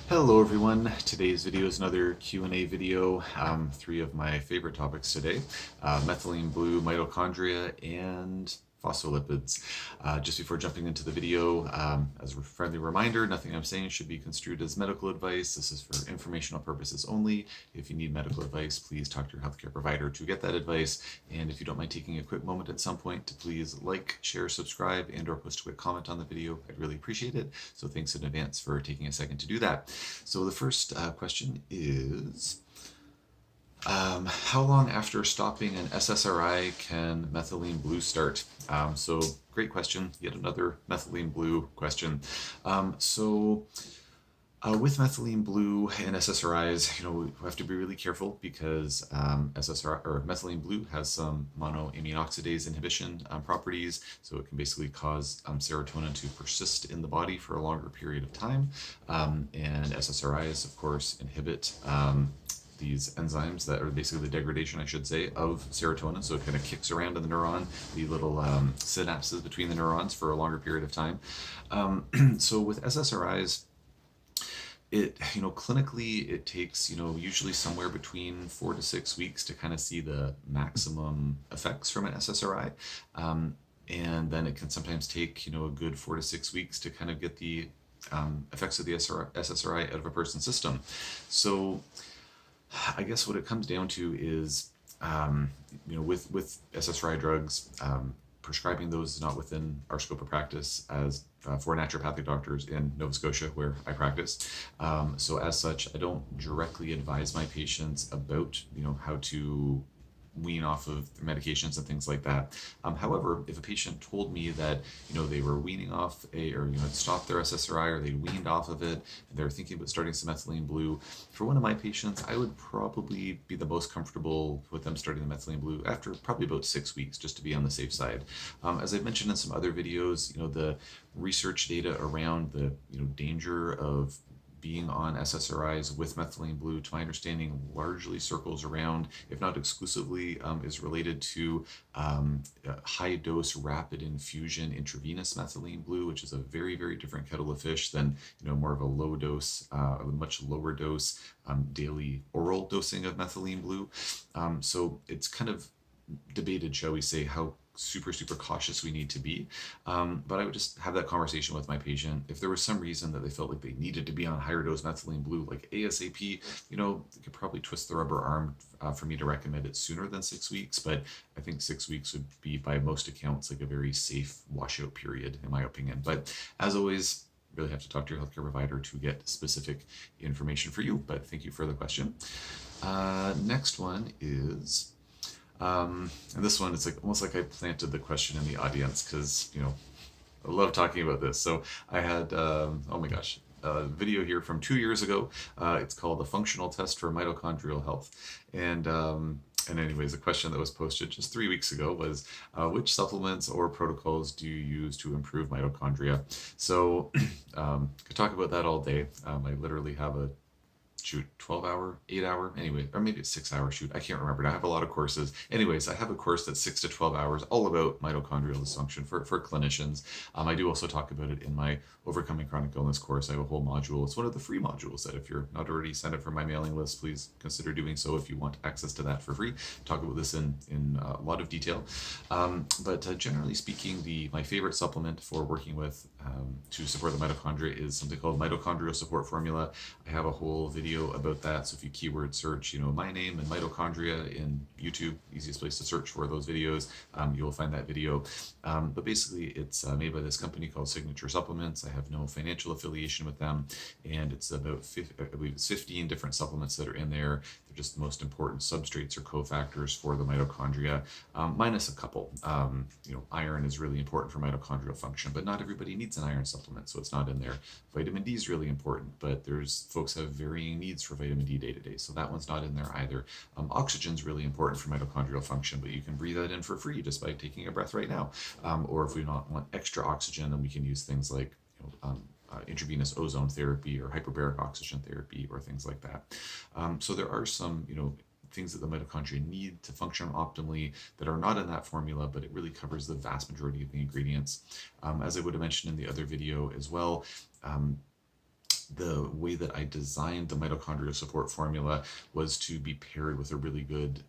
Hello everyone. Today's video is another Q&A video. Three of my favorite topics today, methylene blue, mitochondria, and phospholipids. Just before jumping into the video, as a friendly reminder, nothing I'm saying should be construed as medical advice. This is for informational purposes only. If you need medical advice, please talk to your healthcare provider to get that advice. And if you don't mind taking a quick moment at some point to please like, share, subscribe, and or post a quick comment on the video, I'd really appreciate it. So thanks in advance for taking a second to do that. So the first question is, how long after stopping an SSRI can methylene blue start? So great question, yet another methylene blue question. With methylene blue and SSRIs, we have to be really careful because SSRI or methylene blue has some monoamine oxidase inhibition properties, so it can basically cause serotonin to persist in the body for a longer period of time. And SSRIs, of course, inhibit these enzymes that are basically the degradation, I should say, of serotonin. So it kind of kicks around in the neuron, the little synapses between the neurons for a longer period of time. So with SSRIs, clinically it takes, usually somewhere between 4 to 6 weeks to kind of see the maximum effects from an SSRI. And then it can sometimes take, a good 4 to 6 weeks to kind of get the effects of the SSRI out of a person's system. So I guess what it comes down to is, with SSRI drugs, prescribing those is not within our scope of practice as for naturopathic doctors in Nova Scotia, where I practice. So as such, I don't directly advise my patients about, how to wean off of medications and things like that. However, if a patient told me that, they were weaning off had stopped their SSRI or they weaned off of it and they're thinking about starting some methylene blue, for one of my patients, I would probably be the most comfortable with them starting the methylene blue after probably about 6 weeks, just to be on the safe side. As I've mentioned in some other videos, the research data around the, danger of being on SSRIs with methylene blue, to my understanding, largely circles around, if not exclusively, is related to high dose rapid infusion intravenous methylene blue, which is a very, very different kettle of fish than, more of a low dose, a much lower dose daily oral dosing of methylene blue. So it's kind of debated, shall we say, how super cautious we need to be. But I would just have that conversation with my patient. If there was some reason that they felt like they needed to be on higher dose methylene blue, like ASAP, they could probably twist the rubber arm for me to recommend it sooner than 6 weeks. But I think 6 weeks would be, by most accounts, like a very safe washout period, in my opinion. But as always, really have to talk to your healthcare provider to get specific information for you. But thank you for the question. Next one is, and this one, it's like almost like I planted the question in the audience because, I love talking about this. So I had, oh my gosh, a video here from 2 years ago. It's called The Functional Test for Mitochondrial Health. And anyways, the question that was posted just 3 weeks ago was, which supplements or protocols do you use to improve mitochondria? So could talk about that all day. I literally have a 12-hour, 8-hour, anyway, or maybe it's 6-hour shoot. I can't remember. I have a lot of courses. Anyways, I have a course that's 6 to 12 hours, all about mitochondrial dysfunction for clinicians. I do also talk about it in my Overcoming Chronic Illness course. I have a whole module. It's one of the free modules that if you're not already signed up for my mailing list, please consider doing so if you want access to that for free. Talk about this in a lot of detail. But generally speaking, my favorite supplement for working with to support the mitochondria is something called Mitochondrial Support Formula. I have a whole video about that. So if you keyword search, my name and mitochondria in YouTube, easiest place to search for those videos, you will find that video. But basically, it's made by this company called Signature Supplements. I have no financial affiliation with them, and it's about, I believe it's 15 different supplements that are in there. They're just the most important substrates or cofactors for the mitochondria, minus a couple. Iron is really important for mitochondrial function, but not everybody needs an iron supplement, so it's not in there. Vitamin D is really important, but there's folks have varying needs for vitamin D day to day, so that one's not in there either. Oxygen is really important for mitochondrial function, but you can breathe that in for free just by taking a breath right now. Or if we not want extra oxygen, then we can use things like intravenous ozone therapy or hyperbaric oxygen therapy or things like that. So there are some, things that the mitochondria need to function optimally that are not in that formula, but it really covers the vast majority of the ingredients. As I would have mentioned in the other video as well, the way that I designed the mitochondrial support formula was to be paired with a really good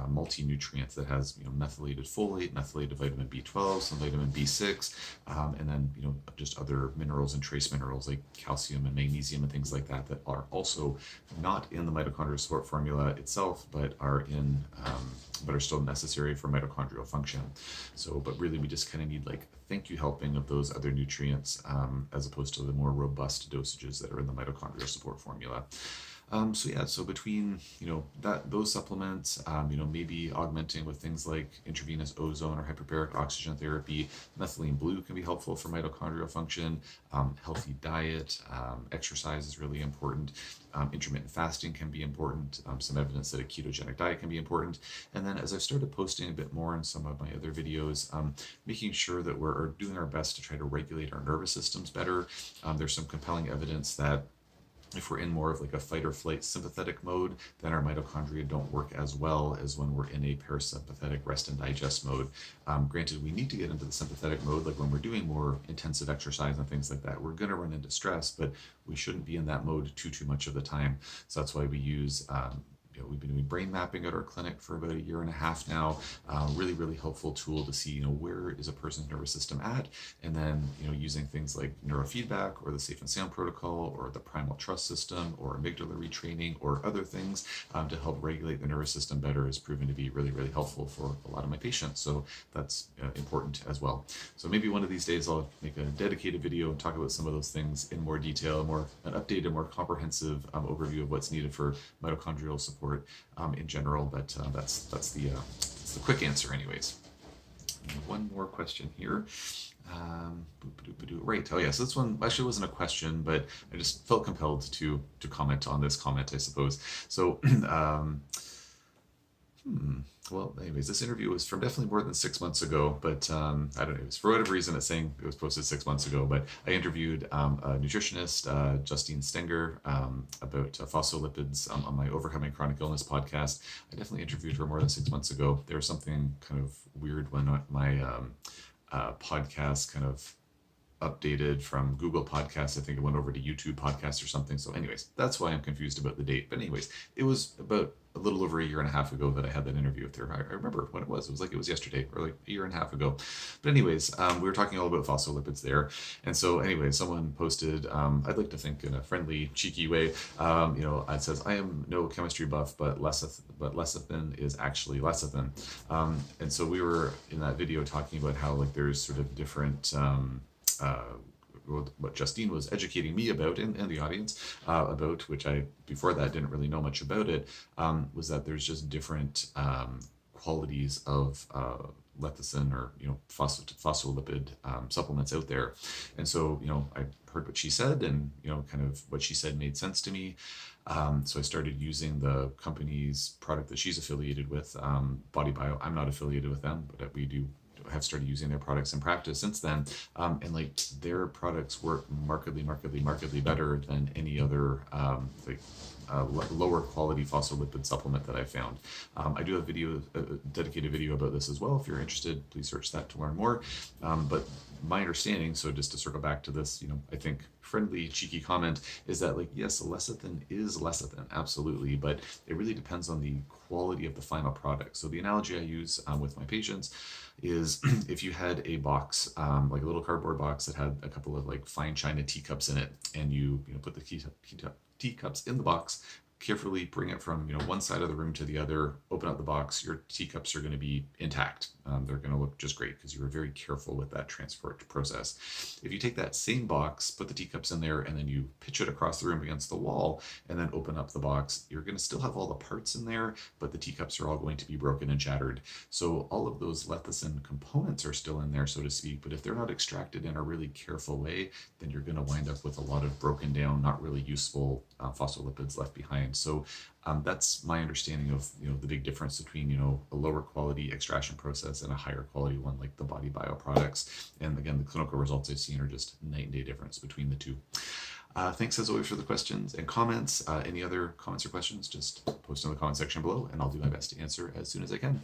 multi-nutrient that has, methylated folate, methylated vitamin B12, some vitamin B6, and then, just other minerals and trace minerals like calcium and magnesium and things like that that are also not in the mitochondrial support formula itself, but are in, but are still necessary for mitochondrial function. So, but really we just kind of need like thank you helping of those other nutrients, as opposed to the more robust dosages that are in the mitochondrial support formula. So between, those supplements, maybe augmenting with things like intravenous ozone or hyperbaric oxygen therapy, methylene blue can be helpful for mitochondrial function. Healthy diet, exercise is really important. Intermittent fasting can be important. Some evidence that a ketogenic diet can be important. And then as I've started posting a bit more in some of my other videos, making sure that we're doing our best to try to regulate our nervous systems better. There's some compelling evidence that if we're in more of like a fight or flight sympathetic mode, then our mitochondria don't work as well as when we're in a parasympathetic rest and digest mode. Granted, we need to get into the sympathetic mode, like when we're doing more intensive exercise and things like that, we're going to run into stress, but we shouldn't be in that mode too much of the time. So that's why we use, we've been doing brain mapping at our clinic for about 1.5 years now. Really helpful tool to see, where is a person's nervous system at, and then, using things like neurofeedback or the Safe and Sound protocol or the primal trust system or amygdala retraining or other things to help regulate the nervous system better has proven to be really helpful for a lot of my patients. So that's important as well. So maybe one of these days I'll make a dedicated video and talk about some of those things in more detail, an updated, more comprehensive overview of what's needed for mitochondrial support in general, but that's the quick answer anyways. One more question here. Right. Oh yeah. So this one actually wasn't a question, but I just felt compelled to comment on this comment, I suppose. So, well, anyways, this interview was from definitely more than 6 months ago, but I don't know, it was for whatever reason it's saying it was posted 6 months ago, but I interviewed a nutritionist, Justine Stenger, about phospholipids on my Overcoming Chronic Illness podcast. I definitely interviewed her more than 6 months ago. There was something kind of weird when my podcast kind of updated from Google Podcasts. I think it went over to YouTube Podcasts or something. So anyways, that's why I'm confused about the date. But anyways, it was about a little over 1.5 years ago that I had that interview with her. I remember when it was. It was like it was yesterday or like 1.5 years ago. But anyways, we were talking all about phospholipids there. And so anyway, someone posted, I'd like to think in a friendly, cheeky way, it says, I am no chemistry buff, but lecithin is actually lecithin. And so we were in that video talking about how like there's sort of different what Justine was educating me about and the audience about, which I before that didn't really know much about it, was that there's just different qualities of lecithin or phospholipid supplements out there. And so I heard what she said, and kind of what she said made sense to me. So I started using the company's product that she's affiliated with, Body Bio. I'm not affiliated with them, but we have started using their products in practice since then, and like their products work markedly better than any other lower quality phospholipid supplement that I found. I do have a dedicated video about this as well. If you're interested, please search that to learn more. But my understanding, so just to circle back to this, I think friendly, cheeky comment, is that like, yes, lecithin is lecithin, absolutely, but it really depends on the quality of the final product. So the analogy I use with my patients is if you had a box, like a little cardboard box that had a couple of like fine china teacups in it, and you put the teacups in the box, carefully bring it from one side of the room to the other, open up the box, your teacups are going to be intact. They're going to look just great because you were very careful with that transport process. If you take that same box, put the teacups in there, and then you pitch it across the room against the wall, and then open up the box, you're going to still have all the parts in there, but the teacups are all going to be broken and shattered. So all of those lecithin components are still in there, so to speak, but if they're not extracted in a really careful way, then you're going to wind up with a lot of broken down, not really useful phospholipids left behind. So that's my understanding of the big difference between a lower quality extraction process and a higher quality one like the Body Bio products. And again, the clinical results I've seen are just night and day difference between the two. Thanks as always for the questions and comments. Any other comments or questions, just post in the comment section below, and I'll do my best to answer as soon as I can.